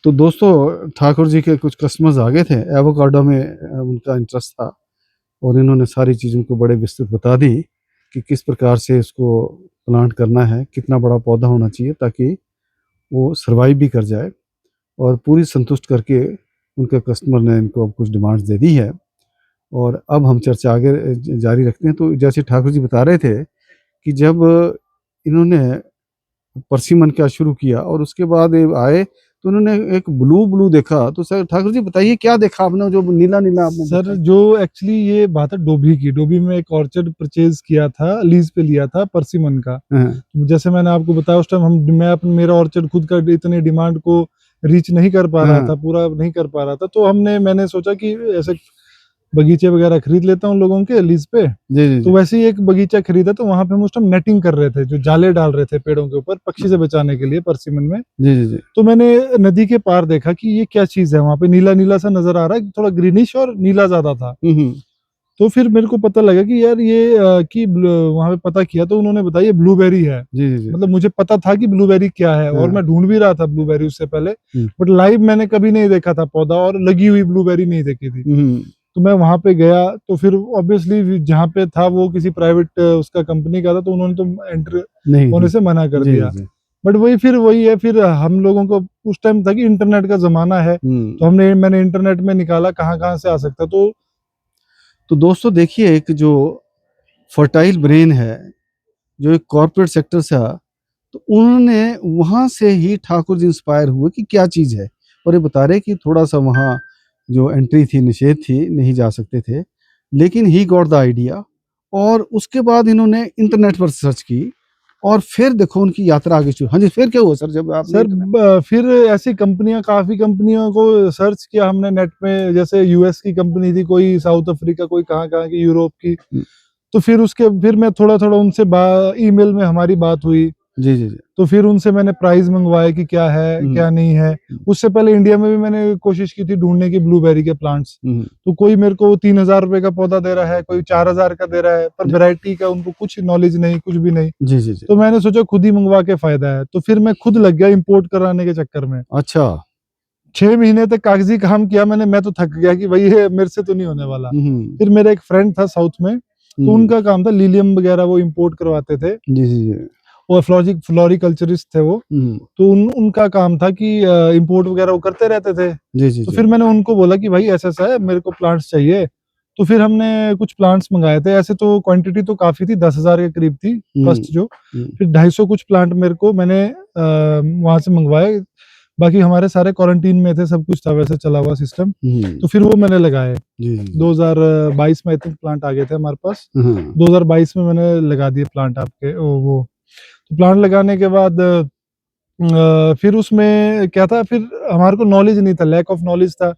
तो दोस्तों ठाकुर जी के कुछ कस्टमर्स आ गए थे। एवोकाडो में उनका इंटरेस्ट था और इन्होंने सारी चीज़ों को बड़े विस्तृत बता दी कि किस प्रकार से इसको प्लांट करना है, कितना बड़ा पौधा होना चाहिए ताकि वो सर्वाइव भी कर जाए। और पूरी संतुष्ट करके उनके कस्टमर ने इनको अब कुछ डिमांड्स दे दी है और अब हम चर्चा आगे जारी रखते हैं। तो जैसे ठाकुर जी बता रहे थे कि जब इन्होंने परसिमन का शुरू किया और उसके बाद ये आए तो उन्होंने एक ब्लू ब्लू देखा। तो सर ठाकुर जी बताइए क्या देखा आपने, जो नीला नीला आपने सर देखा? जो एक्चुअली ये बात है डोभी की। डोभी में एक ऑर्चर्ड परचेज किया था, लीज पे लिया था परसिमन का। हाँ, जैसे मैंने आपको बताया उस टाइम मेरा ऑर्चर्ड खुद का इतने डिमांड को रीच नहीं कर पा रहा हाँ, था, पूरा नहीं कर पा रहा था। तो मैंने सोचा कि ऐसे बगीचे वगैरह खरीद लेता हूँ लोगों के लीज पे। जी जी तो जी वैसे ही एक बगीचा खरीदा, तो वहां पे हम उस टाइम नेटिंग कर रहे थे, जो जाले डाल रहे थे पेड़ों के ऊपर पक्षी से बचाने के लिए परसिमन में। जी जी जी तो मैंने नदी के पार देखा कि ये क्या चीज है, वहां पे नीला नीला सा नजर आ रहा है, थोड़ा ग्रीनिश और नीला ज्यादा था। हम्म, तो फिर मेरे को पता लगा कि यार ये वहां पे पता किया तो उन्होंने बताया ये ब्लूबेरी है। जी जी जी मतलब मुझे पता था कि ब्लूबेरी क्या है और हाँ, मैं ढूंढ भी रहा था ब्लूबेरी उससे पहले। हम्म, बट लाइव मैंने कभी नहीं देखा था पौधा, और लगी हुई ब्लूबेरी नहीं देखी थी। हम्म, तो मैं वहां पे गया तो फिर ऑब्वियसली जहाँ पे था वो किसी प्राइवेट उसका कंपनी का था, तो उन्होंने तो एंटर नहीं होने नहीं से मना कर जी जी दिया। जी बट वही है, फिर हम लोगों को उस टाइम था कि इंटरनेट का जमाना है, तो मैंने इंटरनेट में निकाला कहाँ कहाँ से आ सकता। तो दोस्तों देखिए, एक जो फर्टाइल ब्रेन है, जो एक कॉर्पोरेट सेक्टर से आ, तो उन्होंने वहां से ही ठाकुर जी इंस्पायर हुए कि क्या चीज़ है। और ये बता रहे कि थोड़ा सा वहाँ जो एंट्री थी, निषेध थी, नहीं जा सकते थे, लेकिन ही गॉट द आइडिया। और उसके बाद इन्होंने इंटरनेट पर सर्च की और फिर देखो उनकी यात्रा आगे शुरू। हाँ जी, फिर क्या हुआ सर जब आपने सर इंटरनेट? फिर ऐसी काफी कंपनियों को सर्च किया हमने नेट में। जैसे यूएस की कंपनी थी, कोई साउथ अफ्रीका, कोई कहाँ कहाँ की, यूरोप की। तो फिर मैं थोड़ा थोड़ा उनसे ईमेल में हमारी बात हुई। जी जी जी तो फिर उनसे मैंने प्राइस मंगवाया कि क्या है हम्म, क्या नहीं है। उससे पहले इंडिया में भी मैंने कोशिश की थी ढूंढने की ब्लूबेरी के प्लांट्स। हम्म, तो कोई मेरे को 3,000 रुपए का पौधा दे रहा है, कोई 4,000 का दे रहा है, पर जी वैरायटी का उनको कुछ नॉलेज नहीं, कुछ भी नहीं। जी जी जी तो मैंने सोचा खुद ही मंगवा के फायदा है, तो फिर मैं खुद लग गया इंपोर्ट कराने के चक्कर में। अच्छा 6 महीने तक कागजी काम किया मैंने। मैं तो थक गया कि भाई ये मेरे से तो नहीं होने वाला। हम्म फिर मेरा एक फ्रेंड था साउथ में, तो हम्म उनका काम था लिलियम वगैरह वो इंपोर्ट करवाते थे, जी जी जी और फ्लोरिकल्चरिस्ट थे वो। हम्म तो उनका काम था कि इंपोर्ट वगैरह वो करते रहते थे। जी जी तो जी फिर मैंने उनको बोला कि भाई ऐसा ऐसा है, मेरे को प्लांट्स चाहिए। तो फिर हमने कुछ प्लांट्स मंगाए थे। ऐसे तो क्वांटिटी तो काफी थी, 10,000 के करीब थी हम्म फर्स्ट जो। हम्म फिर 250 कुछ प्लांट मेरे को मैंने वहां से मंगवाए। बाकी हमारे सारे क्वारंटीन में थे, सब कुछ था वैसे चला हुआ सिस्टम। हम्म तो फिर वो मैंने लगाए। जी जी जी 2022 में आई थिंक प्लांट आ गए थे हमारे पास। हाँ 2022 में मैंने लगा दिए प्लांट आपके वो। तो प्लांट लगाने के बाद फिर उसमें क्या था, फिर हमारे को नॉलेज नहीं था, लैक ऑफ नॉलेज था।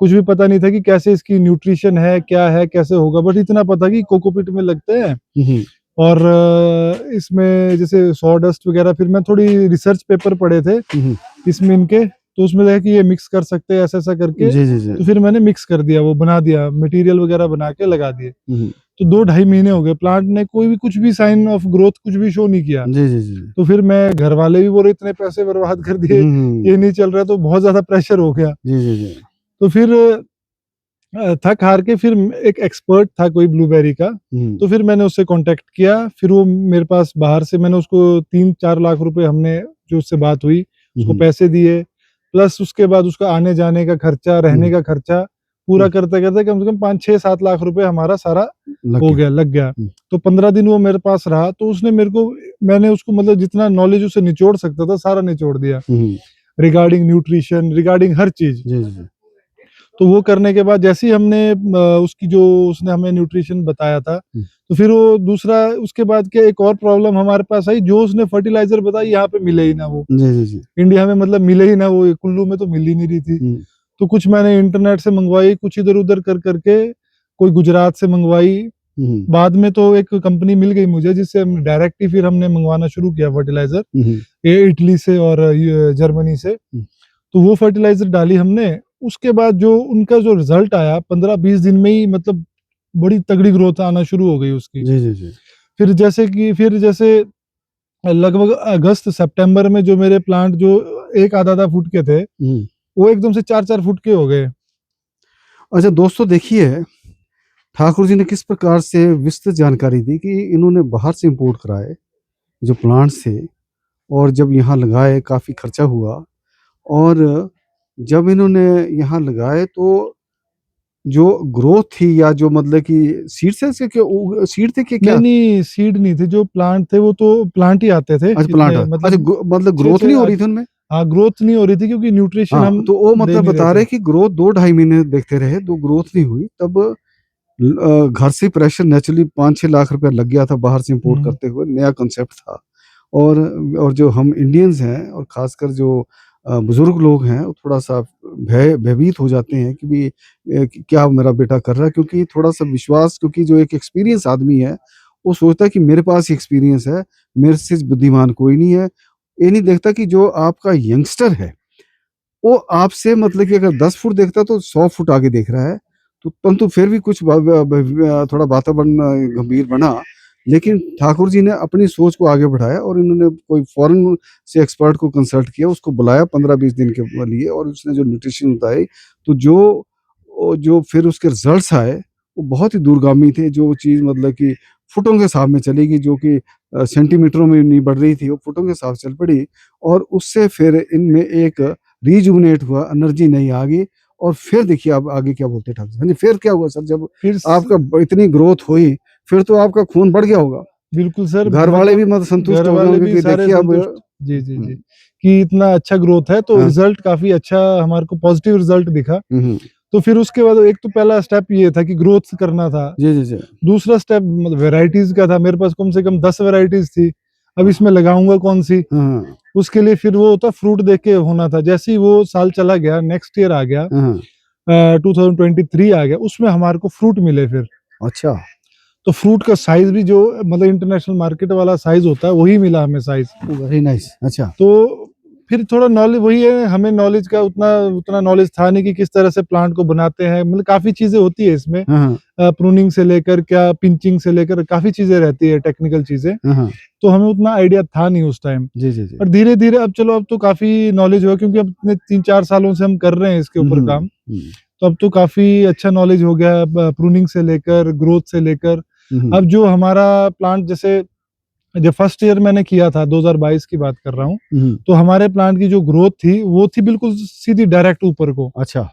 कुछ भी पता नहीं था कि कैसे इसकी न्यूट्रिशन है, क्या है, कैसे होगा। बट इतना पता कि कोकोपीट में लगते हैं, हम्म और इसमें जैसे सॉ डस्ट वगैरह। फिर मैं थोड़ी रिसर्च पेपर पढ़े थे हम्म इसमें इनके, तो उसमें देखा कि ये मिक्स कर सकते हैं ऐसा ऐसा करके। जी जी जी तो फिर मैंने मिक्स कर दिया, वो बना दिया, मटेरियल वगैरह बना के लगा दिए। हम्म तो 2 ढाई महीने हो गए, प्लांट ने कोई भी कुछ भी साइन ऑफ ग्रोथ कुछ भी शो नहीं किया। जी जी जी तो फिर मैं, घर वाले भी बोल रहे इतने पैसे बर्बाद कर दिए, ये नहीं चल रहा, तो बहुत ज्यादा प्रेशर हो गया। जी जी जी तो फिर थक हार के फिर एक एक्सपर्ट था कोई ब्लूबेरी का, तो फिर मैंने उससे कांटेक्ट किया। फिर वो मेरे पास बाहर से, मैंने उसको 3-4 लाख रुपए, हमने जो उससे बात हुई उसको हम्म पैसे दिए। प्लस उसके बाद उसका आने जाने का खर्चा, रहने हम्म, का खर्चा पूरा करते करते कम से कम 5-6-7 लाख रुपए हमारा सारा लग हो गया गया, लग गया। हम्म तो 15 दिन वो मेरे पास रहा, तो उसने मेरे को, मैंने उसको मतलब जितना नॉलेज उसे निचोड़ सकता था सारा निचोड़ दिया, हम्म, रिगार्डिंग न्यूट्रिशन, रिगार्डिंग हर चीज। जी जी जी तो वो करने के बाद जैसे ही हमने उसकी जो, उसने हमें न्यूट्रिशन बताया था, हम्म, तो फिर वो दूसरा, उसके बाद क्या एक और प्रॉब्लम हमारे पास आई, जो उसने फर्टिलाइजर बताई यहाँ पे मिले ही ना वो। जी जी जी इंडिया में मतलब मिले ही ना वो, कुल्लू में तो मिल ही नहीं रही थी। हम्म तो कुछ मैंने इंटरनेट से मंगवाई, कुछ इधर उधर कर करके, कोई गुजरात से मंगवाई। हम्म बाद में तो एक कंपनी मिल गई मुझे, जिससे हम डायरेक्ट ही फिर हमने मंगवाना शुरू किया फर्टिलाइजर, हम्म ये इटली से और जर्मनी से। तो वो फर्टिलाइजर डाली हमने। उसके बाद जो उनका जो रिजल्ट आया 15-20 दिन में ही, मतलब बड़ी तगड़ी ग्रोथ आना शुरू हो गई उसकी। जी जी जी फिर जैसे लगभग अगस्त सितंबर में जो मेरे प्लांट जो एक आधा आधा फुट के थे, हम्म वो एकदम से 4-4 फुट के हो गए। अच्छा दोस्तों देखिए, ठाकुर जी ने किस प्रकार से विस्तृत जानकारी दी कि इन्होंने बाहर से इंपोर्ट कराए जो प्लांट्स थे, और जब यहाँ लगाए काफ़ी खर्चा हुआ, और जब इन्होंने यहाँ लगाए तो जो ग्रोथ थी, या जो मतलब कि सीड से सीड थे कि नहीं, क्या? नहीं, सीड नहीं थे, जो प्लांट थे वो तो प्लांट ही आते थे, अच्छा प्लांट, इतने अच्छा मतलब मतलब ग्रोथ 6-6 नहीं हो रही थी उनमें? हाँ, ग्रोथ नहीं हो रही थी क्योंकि न्यूट्रिशन हाँ, हम तो वो दे मतलब नहीं रहे बता थे। रहे कि ग्रोथ 2 ढाई महीने देखते रहे, तो ग्रोथ नहीं हुई। तब घर से प्रेशर नेचुरली 5-6 लाख रुपया लग गया था बाहर से इंपोर्ट हुँ, करते हुए, नया कॉन्सेप्ट था। और जो हम इंडियंस हैं, और ख़ासकर जो बुज़ुर्ग लोग हैं, वो थोड़ा-सा भयभीत हो जाते हैं कि भई क्या मेरा बेटा कर रहा है? क्योंकि थोड़ा-सा विश्वास, क्योंकि जो एक एक्सपीरियंस आदमी है, वो सोचता है कि मेरे पास ही एक्सपीरियंस है, मेरे से बुद्धिमान कोई नहीं है। ये नहीं देखता कि जो आपका यंगस्टर है, वो आपसे मतलब कि अगर 10 फुट देखता है तो 100 फुट आगे देख रहा है। तो परंतु फिर भी कुछ थोड़ा वातावरण गंभीर बना, लेकिन ठाकुर जी ने अपनी सोच को आगे बढ़ाया, और इन्होंने कोई फ़ॉरेन से एक्सपर्ट को कंसल्ट किया, उसको बुलाया 15-20 दिन के लिए, और उसने जो न्यूट्रिशन बताई, तो जो फिर उसके रिज़ल्ट्स आए, वो बहुत ही दूरगामी थे। जो चीज़ मतलब कि फुटों के हिसाब में चलेगी, जो कि सेंटीमीटरों में नहीं बढ़ रही थी, वो फुटों के हिसाब से चल पड़ी, और उससे फिर इनमें एक रिजुविनेट हुआ, एनर्जी नई आ गई। और फिर देखिए अब आगे क्या बोलते हैं ठाकुर साहब। हाँ जी, फिर क्या हुआ सर जब फिर स आपका इतनी ग्रोथ हुई, फिर तो आपका खून बढ़ गया होगा। बिल्कुल सर, घर वाले भी मतलब मतलब संतुष्ट घर हो गए वाले होंगे भी कि सारे देखिए अब संतुष्ट। जी, जी, जी, हुँ, कि इतना अच्छा ग्रोथ है तो हाँ, रिज़ल्ट काफ़ी अच्छा हमारे को पॉज़िटिव रिज़ल्ट दिखा। हुँ, हुँ। तो फिर उसके बाद एक तो पहला स्टेप ये था कि ग्रोथ करना था। जी, जी, जी। दूसरा स्टेप मतलब वैराइटीज़ का था, मेरे पास कम से कम 10 वैराइटीज़ थी। अब हाँ, इसमें लगाऊँगा कौन-सी? हाँ, हाँ, उसके लिए फिर वो होता फ्रूट देख के होना था। जैसे ही वो साल चला गया, नेक्स्ट ईयर आ गया, हाँ, हाँ। 2023 आ गया, उसमें हमारे को फ्रूट मिले फिर। अच्छा, तो फ्रूट का साइज़ भी जो मतलब इंटरनेशनल मार्केट वाला साइज़ होता है, वही मिला हमें साइज़। Very nice. अच्छा। तो फिर थोड़ा नॉलेज वही है, हमें नॉलेज का उतना उतना नॉलेज था नहीं कि किस तरह से प्लांट को बनाते हैं। मतलब काफ़ी चीज़ें होती है इसमें, हाँ, हाँ, प्रूनिंग से लेकर क्या पिंचिंग से लेकर काफ़ी चीज़ें रहती है, टेक्निकल चीज़ें। हाँ, हाँ। तो हमें उतना आइडिया था नहीं उस टाइम। जी, जी, जी। और धीरे-धीरे अब चलो, अब तो काफ़ी नॉलेज हुआ क्योंकि अब इतने 3-4 सालों से हम कर रहे हैं इसके हुँ, ऊपर हुँ, काम। हुँ, तो अब तो काफ़ी अच्छा नॉलेज हो गया है, ब प्रूनिंग से लेकर, ग्रोथ से लेकर। हुँ, हुँ, अब जो हमारा प्लांट, जैसे जब फर्स्ट ईयर मैंने किया था, 2022 की बात कर रहा हूँ, हुँ। तो हमारे प्लांट की जो ग्रोथ थी, वो थी बिल्कुल सीधी डायरेक्ट ऊपर को। अच्छा,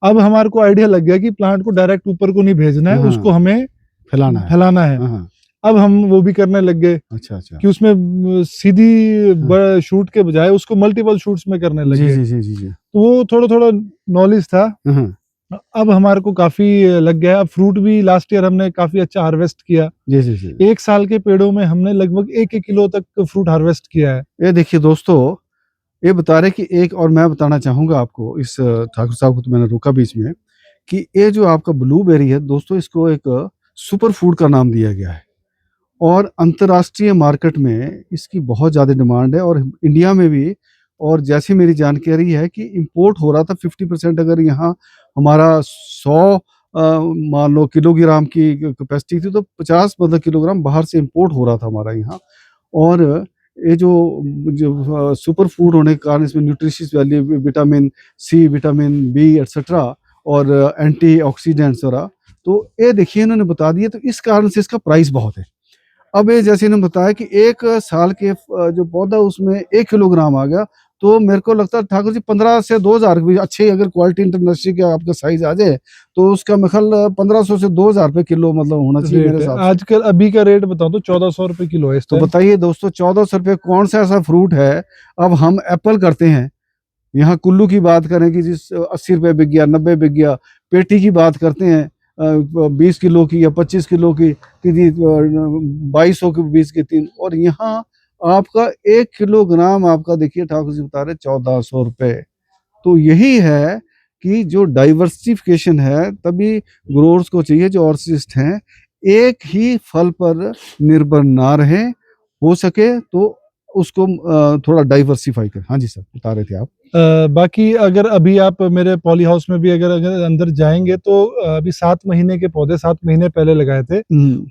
अब हमारे को आइडिया लग गया कि प्लांट को डायरेक्ट ऊपर को नहीं भेजना है, हाँ, उसको हाँ, हमें फैलाना है। फैलाना है। हाँ, हाँ। अब हम वो भी करने लग गए अच्छा, अच्छा। कि उसमें सीधी हाँ। शूट के बजाय उसको मल्टीपल शूट्स में करने लग जी, गए। जी, जी, जी, जी। तो वो थोड़ा-थोड़ा नॉलेज था। हाँ, हाँ। अब हमारे को काफ़ी लग गया है। अब फ्रूट भी लास्ट ईयर हमने काफ़ी अच्छा हार्वेस्ट किया। जी, जी, जी। 1 साल के पेड़ों में हमने लगभग 1-1 किलो तक फ्रूट हार्वेस्ट किया है। ये देखिए दोस्तों, ये बता रहे कि एक और मैं बताना चाहूँगा आपको, इस ठाकुर साहब को तो मैंने रोका बीच में, कि ये जो आपका ब्लूबेरी है दोस्तों, इसको एक सुपर फूड का नाम दिया गया है, और अंतर्राष्ट्रीय मार्केट में इसकी बहुत ज़्यादा डिमांड है, और इंडिया में भी। और जैसे मेरी जानकारी है कि इम्पोर्ट हो रहा था 50%, अगर यहाँ हमारा 100 मान लो किलोग्राम की कैपेसिटी थी, तो 50 मतलब किलोग्राम बाहर से इम्पोर्ट हो रहा था हमारा यहाँ। और ये जो सुपर फूड होने के कारण इसमें nutritious value, vitamin C, vitamin B etcetera, और एंटीऑक्सीडेंट्स वगैरह, तो ये देखिए इन्होंने बता दिया, तो इस कारण से इसका प्राइस बहुत है। अब ये जैसे इन्होंने बताया कि 1 साल के जो पौधा उसमें 1 किलोग्राम आ गया, तो मेरे को लगता है ठाकुर जी 15 से 2000 भी अच्छे, अगर क्वालिटी इंटरनेशनल का आपका साइज़ आ जाए, तो उसका मेरे ख्याल 1500 से 2000 रुपए किलो मतलब होना चाहिए मेरे रेट है। हिसाब से। आजकल अभी का रेट बताऊँ तो 1400 रुपए किलो है इस तो टाइम। बताइए दोस्तों, 1400 रुपए कौन सा ऐसा फ्रूट है? अब हम एप्पल करते हैं, यहाँ कुल्लू की बात करें कि जिस 80 रुपए बिक गया, 90 बिक गया, पेटी की बात करते हैं 20 किलो की या 25 किलो की, कि जी 2200 की 20 की 3, और यहाँ आपका 1 किलोग्राम आपका देखिए ठाकुर जी बता रहे 1400 रुपए। तो यही है कि जो डाइवर्सिफिकेशन है, तभी ग्रोअर्स को चाहिए जो ऑर्चिस्ट हैं, एक ही फल पर निर्भर ना रहें, हो सके तो उसको थोड़ा डाइवर्सिफाई करें। हाँ जी सर, बता रहे थे आप। बाकी अगर अभी आप मेरे पॉली हाउस में भी अगर अंदर जाएंगे तो अभी 7 महीने के पौधे 7 महीने पहले लगाए थे,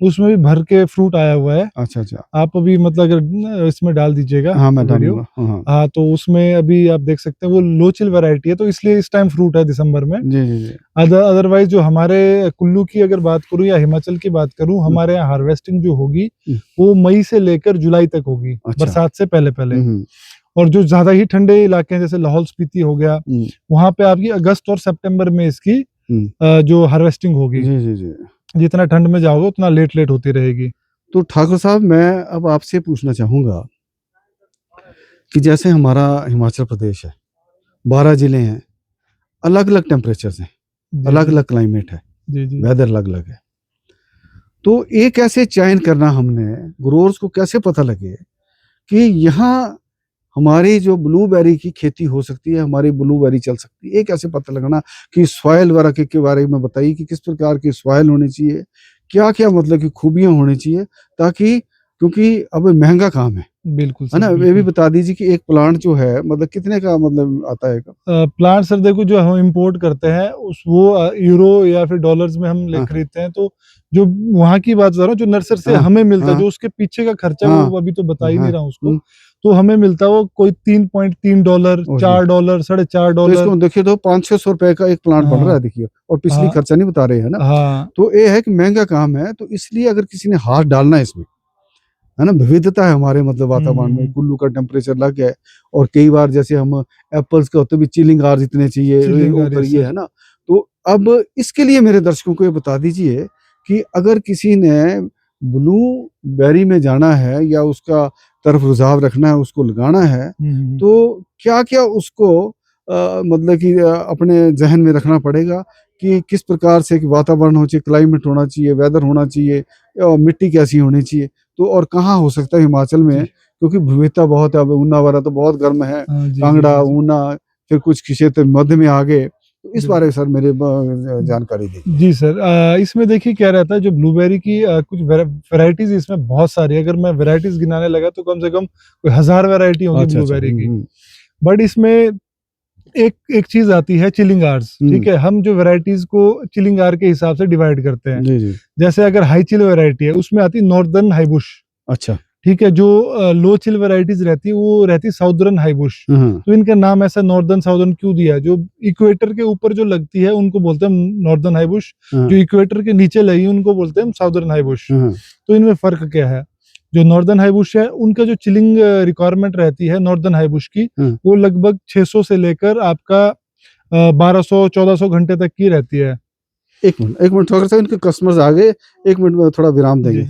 उसमें भी भर के फ्रूट आया हुआ है। अच्छा अच्छा। आप अभी मतलब अगर इसमें डाल दीजिएगा हाँ मैं वीडियो, डालूंगा। हाँ हाँ तो उसमें अभी आप देख सकते हैं वो लो चिल वैरायटी है, तो इसलिए इस टाइम फ्रूट है दिसंबर में। जी जी जी। अदरवाइज जो हमारे कुल्लू की अगर बात करूं या हिमाचल की बात करूं, हमारे यहाँ हार्वेस्टिंग जो होगी वो मई से लेकर जुलाई तक होगी, अच्छा। बरसात से पहले पहले। और जो ज्यादा ही ठंडे इलाके हैं जैसे लाहौल स्पीति हो गया, वहां पे आपकी अगस्त और सितंबर में इसकी जो हार्वेस्टिंग होगी। जी जी जी। जितना ठंड में जाओगे उतना लेट लेट होती रहेगी। तो ठाकुर साहब मैं अब आपसे पूछना चाहूंगा कि जैसे हमारा हिमाचल प्रदेश है, 12 जिले हैं, अलग अलग टेम्परेचर्स हैं, अलग अलग क्लाइमेट है, वेदर अलग अलग है, तो ये कैसे चयन करना हमने, ग्रोअर्स को कैसे पता लगे कि यहाँ हमारी जो ब्लूबेरी की खेती हो सकती है, हमारी ब्लूबेरी चल सकती है, ये कैसे पता लगना कि सॉइल वगैरह के बारे में बताइए कि किस प्रकार की सॉइल होनी चाहिए, क्या क्या मतलब की खूबियां होनी चाहिए, ताकि क्योंकि अब महंगा काम है बिल्कुल है ना। ये भी बता दीजिए कि एक प्लांट जो है मतलब कितने का मतलब आता है। प्लांट सर देखो जो हम इंपोर्ट करते हैं उस वो यूरो या फिर डॉलर्स में हम ले खरीदते हैं, तो जो वहां की बात कर रहा हूँ, जो नर्सरी से हमें मिलता है, जो उसके पीछे का खर्चा वो अभी तो बता ही नहीं रहा हूँ उसको, तो हमें मिलता है वो कोई $3.3, $4, $4.5। तो इसको देखिए तो 500-600 रुपए का एक प्लांट बन रहा है, देखिए, और पिछली खर्चा नहीं बता रहे हैं ना। तो ये है कि महंगा काम है, तो इसलिए अगर किसी ने हाथ डालना है इसमें, है ना, विविधता है हमारे मतलब वातावरण में, कुल्लू का टेम्परेचर अलग है, और कई बार जैसे हम एप्पल्स का होते भी चिलिंग आवर्स इतने चाहिए वो करिए, है ना। तो अब इसके लिए मेरे दर्शकों को ये बता दीजिए कि अगर किसी ने ब्लू बेरी में जाना है या उसका तरफ रुझाव रखना है, उसको लगाना है, तो क्या क्या उसको मतलब कि अपने जहन में रखना पड़ेगा कि किस प्रकार से वातावरण हो चाहिए, क्लाइमेट होना चाहिए, वेदर होना चाहिए, मिट्टी कैसी होनी चाहिए, तो और कहाँ हो सकता है हिमाचल में, क्योंकि विविधता बहुत है। अब ऊना वगैरह तो बहुत गर्म है, कांगड़ा, ऊना, फिर कुछ क्षेत्र मध्य में आ गए, तो इस बारे में सर मेरे जानकारी दीजिए। जी सर, इसमें देखिए क्या रहता है, जो ब्लूबेरी की कुछ वैरायटीज इसमें बहुत सारी है, अगर मैं वैरायटीज गिनाने लगा तो कम से कम कोई 1000 वैरायटी होगी ब्लूबेरी की। बट इसमें एक चीज आती है चिलिंग आवर्स, ठीक है। हम जो वैरायटीज को चिलिंग आवर के हिसाब से डिवाइड करते हैं। जी जी। जैसे अगर हाई चिल वैरायटी है उसमें आती है नॉर्दर्न हाईबुश, अच्छा, ठीक है। जो लो चिल वैरायटीज रहती है वो रहती है साउदर्न हाईबुश। तो इनका नाम ऐसा नॉर्दर्न साउदर्न क्यों दिया है, जो इक्वेटर के ऊपर जो लगती है उनको बोलते हैं नॉर्दर्न हाईबुश, जो इक्वेटर के नीचे लगी उनको बोलते हैं साउदर्न हाईबुश। तो इनमें फर्क क्या है, जो नॉर्दर्न हाईबुश है उनका जो चिलिंग रिक्वायरमेंट रहती है नॉर्दर्न हाईबुश की, वो लगभग 600 से लेकर आपका 1200-1400 घंटे तक की रहती है। एक मिनट थोड़ा सा, इनके कस्टमर्स आ गए, एक मिनट में थोड़ा विराम देंगे।